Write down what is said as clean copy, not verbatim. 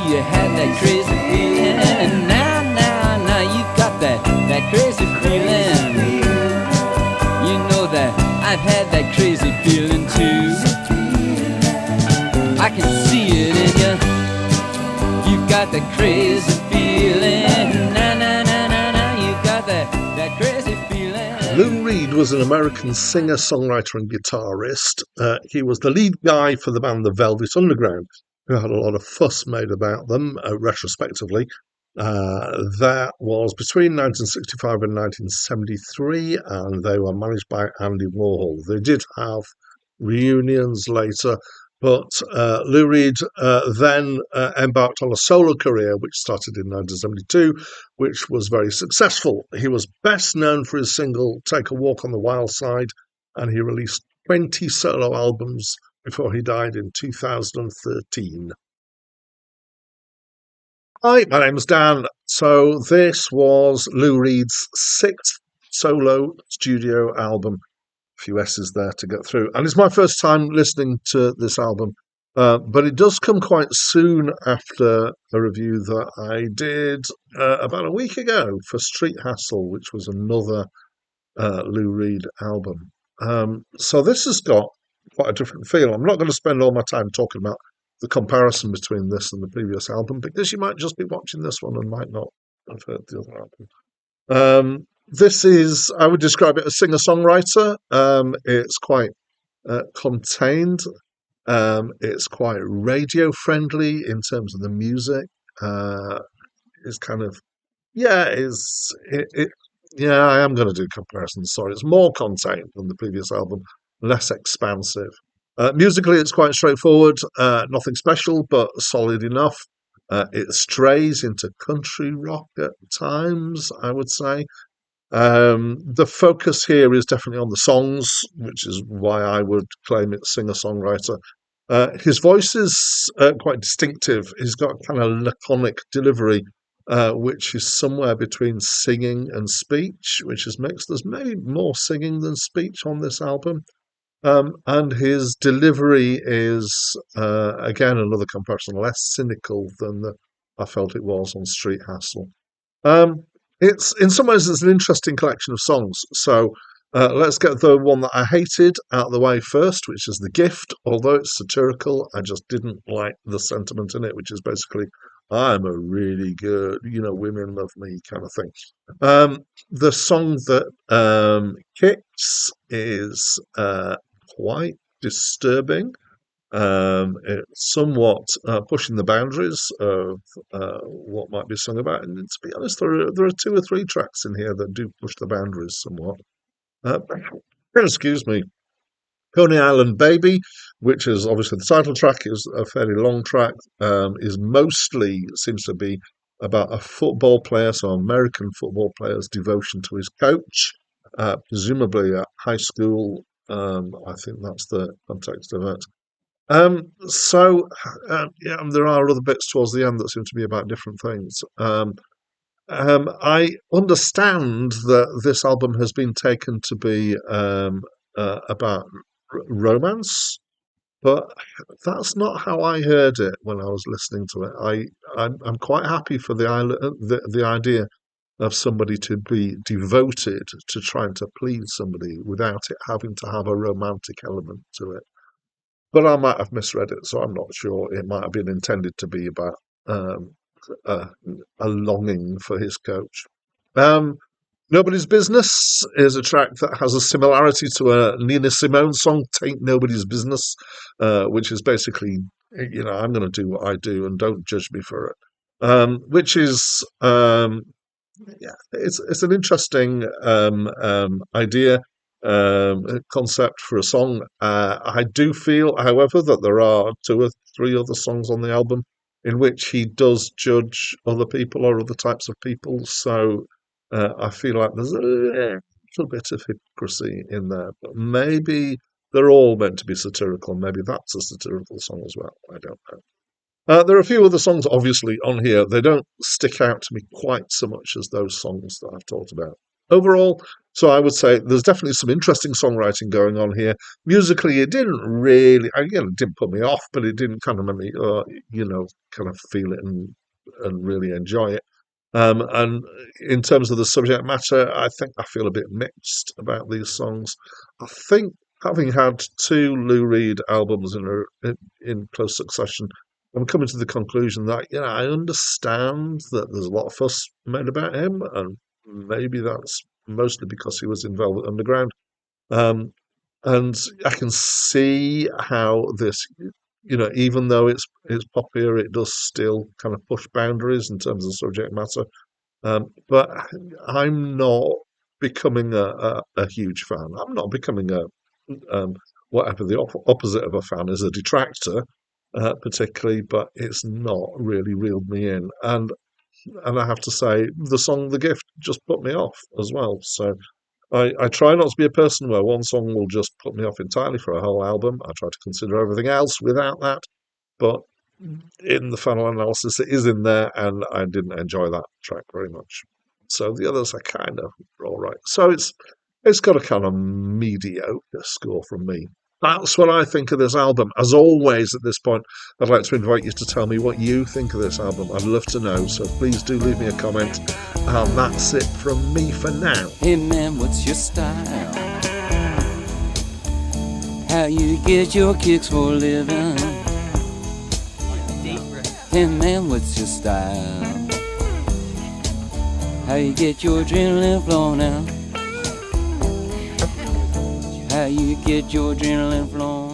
you had that crazy feeling, and now you got that crazy feeling. You know that I've had that crazy feeling too. I can see it in you. You've got that crazy feeling. Now you got that crazy feeling. Lou Reed was an American singer, songwriter, and guitarist. He was the lead guy for the band The Velvet Underground, who had a lot of fuss made about them retrospectively. That was between 1965 and 1973, and they were managed by Andy Warhol. They did have reunions later, but Lou Reed then embarked on a solo career, which started in 1972, which was very successful. He was best known for his single Take a Walk on the Wild Side, and he released 20 solo albums before he died in 2013. Hi, my name's Dan. So this was Lou Reed's sixth solo studio album. A few S's there to get through. And it's my first time listening to this album. But it does come quite soon after a review that I did about a week ago for Street Hassle, which was another Lou Reed album. So this has got quite a different feel. I'm not going to spend all my time talking about the comparison between this and the previous album, because you might just be watching this one and might not have heard the other album. This is, I would describe it as singer-songwriter. It's quite contained. It's quite radio-friendly in terms of the music. It's kind of, yeah, I am going to do comparisons. Sorry, it's more contained than the previous album, less expansive. Musically, it's quite straightforward, nothing special, but solid enough. It strays into country rock at times, I would say. The focus here is definitely on the songs, which is why I would claim it's singer-songwriter. His voice is quite distinctive. He's got kind of laconic delivery, which is somewhere between singing and speech, which is mixed. There's maybe more singing than speech on this album. And his delivery is, again, another comparison, less cynical than I felt it was on Street Hassle. It's in some ways it's an interesting collection of songs. So let's get the one that I hated out of the way first, which is The Gift. Although it's satirical, I just didn't like the sentiment in it, which is basically, I'm a really good, women love me kind of thing. The song that kicks is quite disturbing. It's somewhat pushing the boundaries of what might be sung about. And to be honest, there are 2 or 3 tracks in here that do push the boundaries somewhat. Excuse me. Coney Island Baby, which is obviously the title track, is a fairly long track, seems to be about a football player, so American football player's devotion to his coach, presumably at high school. I think that's the context of it. There are other bits towards the end that seem to be about different things. I understand that this album has been taken to be about romance, but that's not how I heard it when I was listening to it. I'm quite happy for the idea of somebody to be devoted to trying to please somebody without it having to have a romantic element to it. But I might have misread it, so I'm not sure. It might have been intended to be about a longing for his coach. Nobody's Business is a track that has a similarity to a Nina Simone song, Tain't Nobody's Business, which is basically, I'm going to do what I do and don't judge me for it. Which is, it's an interesting idea. Concept for a song. I do feel, however, that there are 2 or 3 other songs on the album in which he does judge other people or other types of people. So I feel like there's a little bit of hypocrisy in there. But maybe they're all meant to be satirical. Maybe that's a satirical song as well. I don't know. There are a few other songs, obviously, on here. They don't stick out to me quite so much as those songs that I've talked about. overall, so I would say there's definitely some interesting songwriting going on here. Musically, it didn't really, again, it didn't put me off, but it didn't kind of make me, kind of feel it and really enjoy it. And in terms of the subject matter, I think I feel a bit mixed about these songs. I think having had two Lou Reed albums in close succession, I'm coming to the conclusion that I understand that there's a lot of fuss made about him, and maybe that's mostly because he was in Velvet Underground. Um, and I can see how this, even though it's popular, it does still kind of push boundaries in terms of subject matter. But I'm not becoming a huge fan. I'm not becoming um, whatever the opposite of a fan is, a detractor, particularly. But it's not really reeled me in, and I have to say the song "The Gift" just put me off as well. So I try not to be a person where one song will just put me off entirely for a whole album. I try to consider everything else without that. But in the final analysis, it is in there, and I didn't enjoy that track very much. So the others are kind of all right. So it's got a kind of mediocre score from me. That's what I think of this album. As always, at this point, I'd like to invite you to tell me what you think of this album. I'd love to know, so please do leave me a comment. And that's it from me for now. Hey man, what's your style? How you get your kicks for a living? Hey man, what's your style? How you get your adrenaline flowing now? How you get your adrenaline flowing?